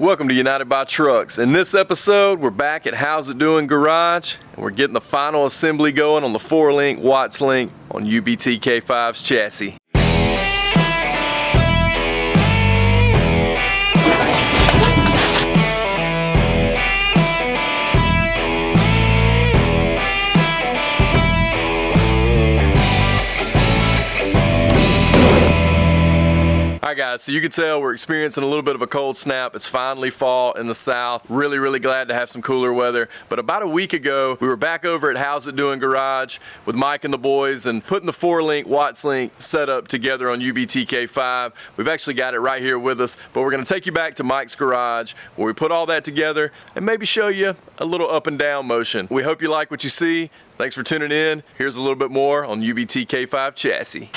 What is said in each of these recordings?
Welcome to United by Trucks. In this episode, we're back at How's It Doing Garage, and we're getting the final assembly going on the 4-link Watts link on UBT K5's chassis. Alright guys, so you can tell we're experiencing a little bit of a cold snap. It's finally fall in the south. Really glad to have some cooler weather. But about a week ago, we were back over at How's It Doing Garage with Mike and the boys and putting the 4-link Watts link setup together on UBT K5. We've actually got it right here with us, but we're going to take you back to Mike's garage where we put all that together and maybe show you a little up and down motion. We hope you like what you see. Thanks for tuning in. Here's a little bit more on UBT K5 chassis.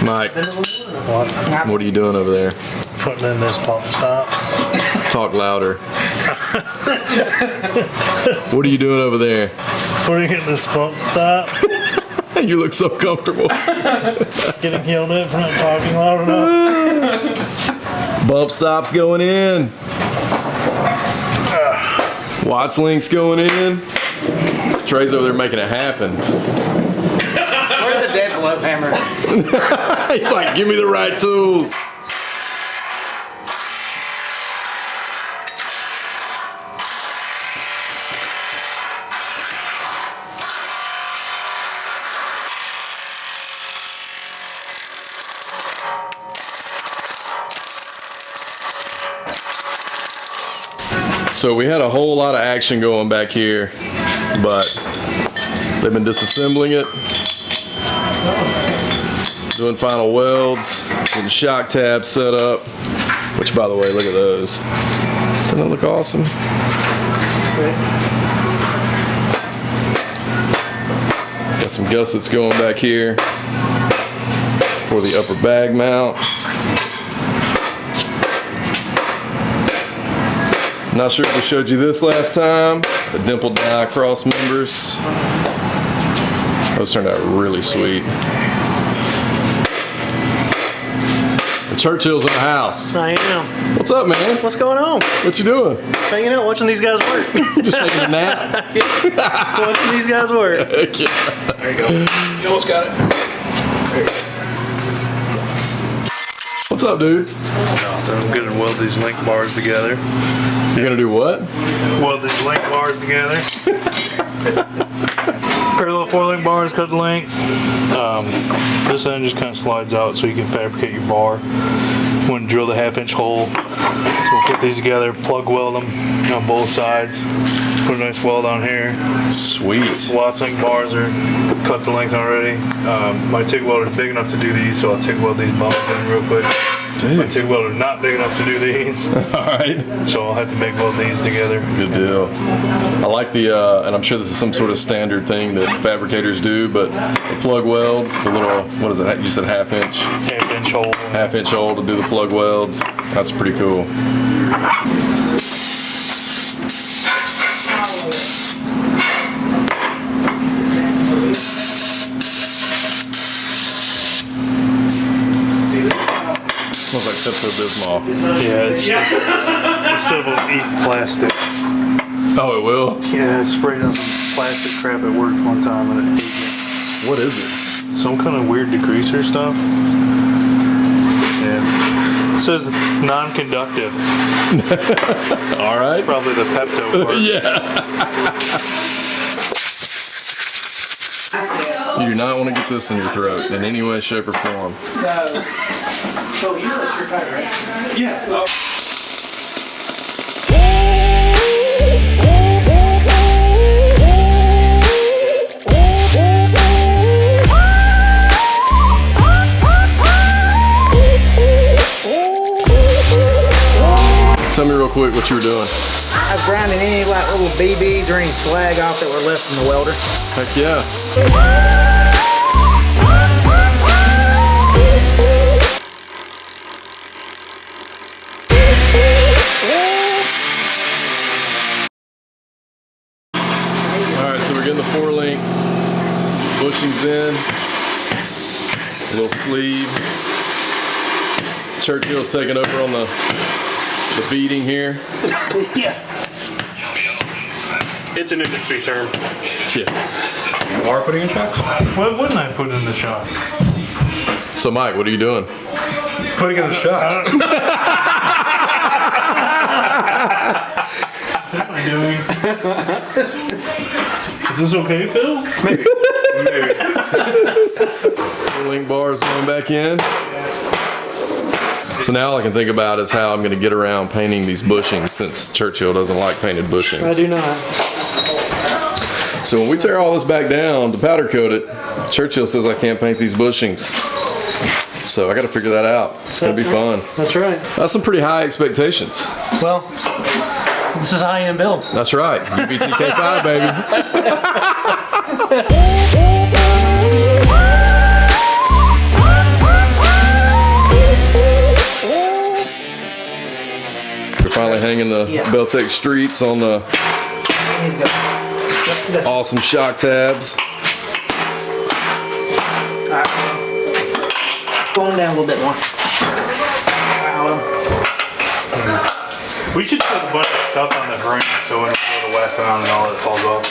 Mike, what are you doing over there? Putting in this pump stop. Talk louder. What are you doing over there? Putting in this pump stop. You look so comfortable. Getting yelled at for not talking loud enough. Bump stops going in. Watts links going in. Trey's over there making it happen. Where's the dead blow hammer? He's like, give me the right tools. So we had a whole lot of action going back here, but they've been disassembling it, doing final welds, getting shock tabs set up, which by the way, look at those. Doesn't that look awesome? Got some gussets going back here for the upper bag mount. Not sure if we showed you this last time, the dimpled die cross members. Those turned out really sweet. The Churchill's in the house. I am. What's up, man? What's going on? What you doing? Hanging out, watching these guys work. Just taking a nap? Just watching these guys work. Heck yeah. There you go. You almost got it. What's up, dude? I'm gonna weld these link bars together. You're gonna do what? Weld these link bars together. Parallel 4-link bars, cut the length. This end just kind of slides out so you can fabricate your bar. When you drill the 1/2-inch hole, so we'll put these together, plug weld them on both sides. Put a nice weld on here. Sweet. Watts link bars are cut to length already. My TIG welder is big enough to do these, so I'll TIG weld these bumps in real quick. Dude. My TIG welder is not big enough to do these. Alright. So I'll have to make weld these together. Good deal. I like the, and I'm sure this is some sort of standard thing that fabricators do, but the plug welds, the little, what is it, you said 1/2-inch? 1/2-inch hole. 1/2-inch hole to do the plug welds. That's pretty cool. Smells like Pepto-Bismol. Yeah, it's instead of eat plastic. Oh, it will? Yeah, I sprayed on some plastic crap at work one time and it ate me. What is it? Some kind of weird degreaser stuff. Yeah. It says non-conductive. All right. Probably the Pepto part. Yeah. You do not want to get this in your throat in any way, shape, or form. So you're your cut, right? Yes. Tell me real quick what you were doing. I was grinding any like little BBs or any slag off that were left from the welder. Heck yeah. we're getting the 4-link bushings in. A little sleeve. Churchill's taking over on the beading here. Yeah. It's an industry term. Yeah. You are putting in shocks? What wouldn't I put in the shock? So Mike, what are you doing? Putting in the shocks. What am I doing? Is this okay, Phil? Maybe. Maybe. 4-link bars going back in. So now all I can think about is how I'm going to get around painting these bushings, since Churchill doesn't like painted bushings. I do not. So when we tear all this back down to powder coat it, Churchill says I can't paint these bushings. So I got to figure that out. It's going to be fun. That's right. That's some pretty high expectations. Well, this is a high-end build. That's right. UBTK5, baby. We're finally hanging the Beltec streets on the awesome shock tabs. Alright. Going down a little bit more. We should put a bunch of stuff on the frame so when we go to whack around and all that falls off.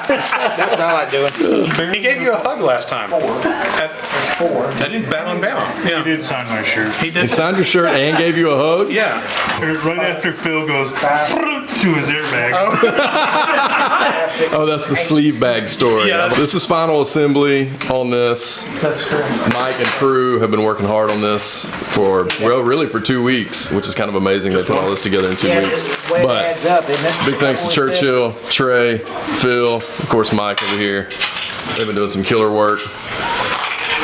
That's what I like doing. He gave you a hug last time. I didn't bat on bound. He did sign my shirt. He He did. signed your shirt and gave you a hug? Yeah. Right after Phil goes to his airbag. Oh, that's the sleeve bag story. Yeah. This is final assembly on this. That's correct. Mike and crew have been working hard on this for, well, really for 2 weeks, which is kind of amazing they put all this together in 2 Yeah, weeks. it's the way it But adds up, isn't it? big thanks to Churchill, Trey, Phil, of course Mike over here. They've been doing some killer work.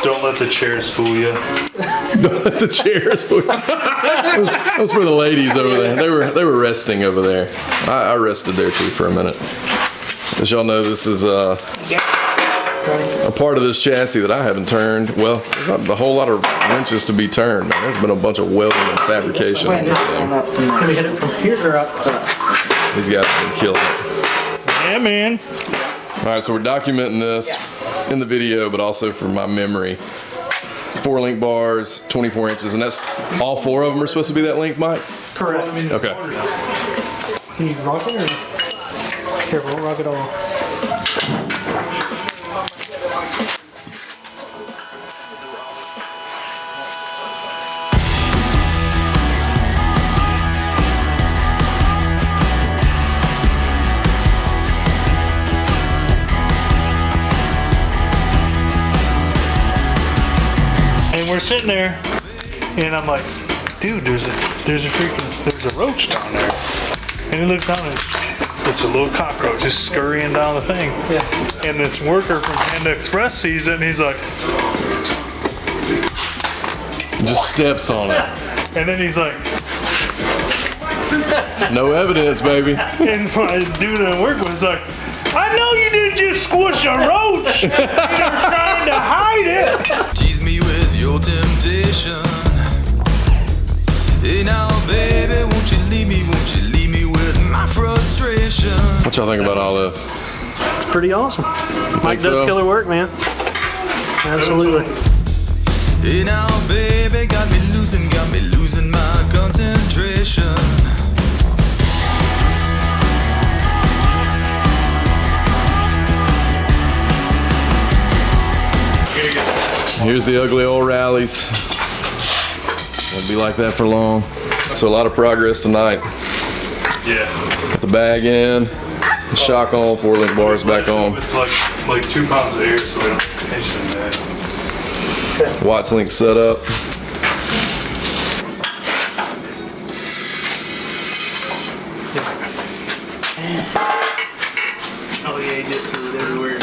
Don't let the chairs fool you. The chairs. That was for the ladies over there. They were resting over there. I rested there too for a minute. As y'all know, this is a part of this chassis that I haven't turned. Well, there's not a whole lot of wrenches to be turned. Man. There's been a bunch of welding and fabrication on this thing. Can we hit it from here or up? These guys have been killing it. Yeah, man. All right, so we're documenting this in the video, but also for my memory. 4-link bars, 24 inches, and that's all 4 of them are supposed to be that length, Mike? Correct. Okay. Can you rock it or? Careful, don't rock it all. And we're sitting there, and I'm like, dude, there's a roach down there. And he looks down and it's a little cockroach just scurrying down the thing. Yeah. And this worker from Panda Express sees it, and he's like, Just steps on it. and then he's like, No evidence, baby. and my dude at work was like, I know you didn't just squish a roach. You're trying to hide it. Tease me with your temptation. Hey now, baby, won't you leave me with my frustration? What y'all think about all this? It's pretty awesome. Mike does so? killer work, man. Absolutely. Hey now, baby, got me losing my concentration. Here's the ugly old rallies. Won't be like that for long. So a lot of progress tonight. Yeah. Got the bag in, the shock on, 4-link bars back on. It's like 2 pounds of air, so we don't pinch them back. Watts link set up. Oh yeah, you get fluid everywhere.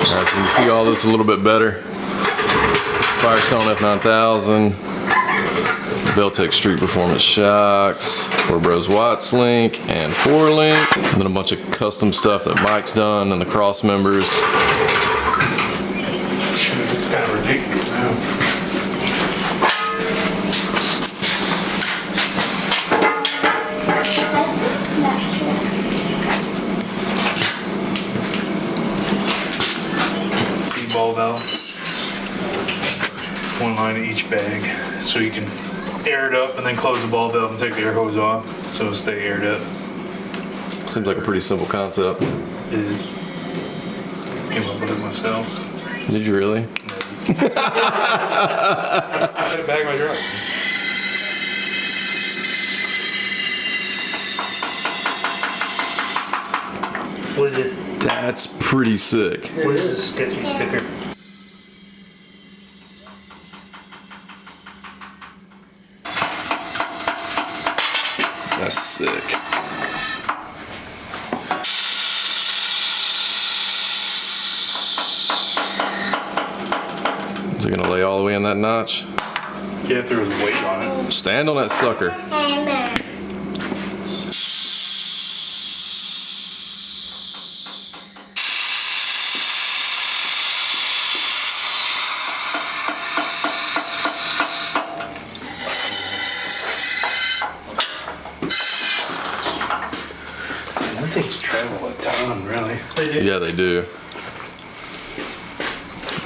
Alright, so you see all this a little bit better. Firestone F9000, Beltec Street Performance shocks, 4 Bros Watts link and 4-link, and then a bunch of custom stuff that Mike's done and the cross members. It's kind of ridiculous now. line in each bag, so you can air it up and then close the ball valve and take the air hose off, so it'll stay aired up. Seems like a pretty simple concept. It is. Came up with it myself. Did you really? I had a bag in my truck. What is it? That's pretty sick. What is this sketchy sticker? That's sick. Is it gonna lay all the way in that notch? Yeah, if there was weight on it. Stand on that sucker. That things travel a ton, really. They do. Yeah, they do.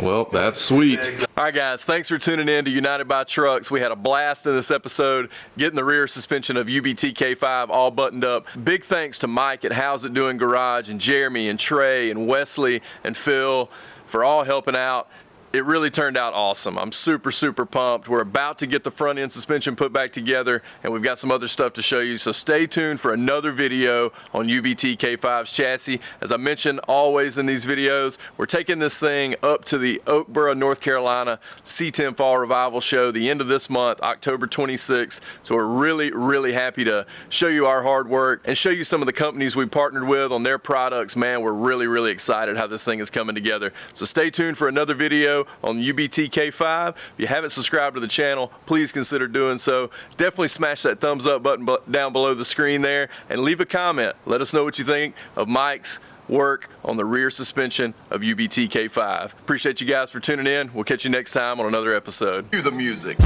Well, that's sweet. All right, guys, thanks for tuning in to United by Trucks. We had a blast in this episode, getting the rear suspension of UBT K5 all buttoned up. Big thanks to Mike at How's It Doing Garage, and Jeremy and Trey and Wesley and Phil for all helping out. It really turned out awesome. I'm super, super pumped. We're about to get the front end suspension put back together, and we've got some other stuff to show you. So stay tuned for another video on UBT K5's chassis. As I mentioned always in these videos, we're taking this thing up to the Oakboro, North Carolina C10 Fall Revival Show the end of this month, October 26th. So we're really, really happy to show you our hard work and show you some of the companies we partnered with on their products. Man, we're really, really excited how this thing is coming together. So stay tuned for another video on UBT K5. If you haven't subscribed to the channel, please consider doing so. Definitely smash that thumbs up button down below the screen there and leave a comment. Let us know what you think of Mike's work on the rear suspension of UBT K5. Appreciate you guys for tuning in. We'll catch you next time on another episode. Cue the music.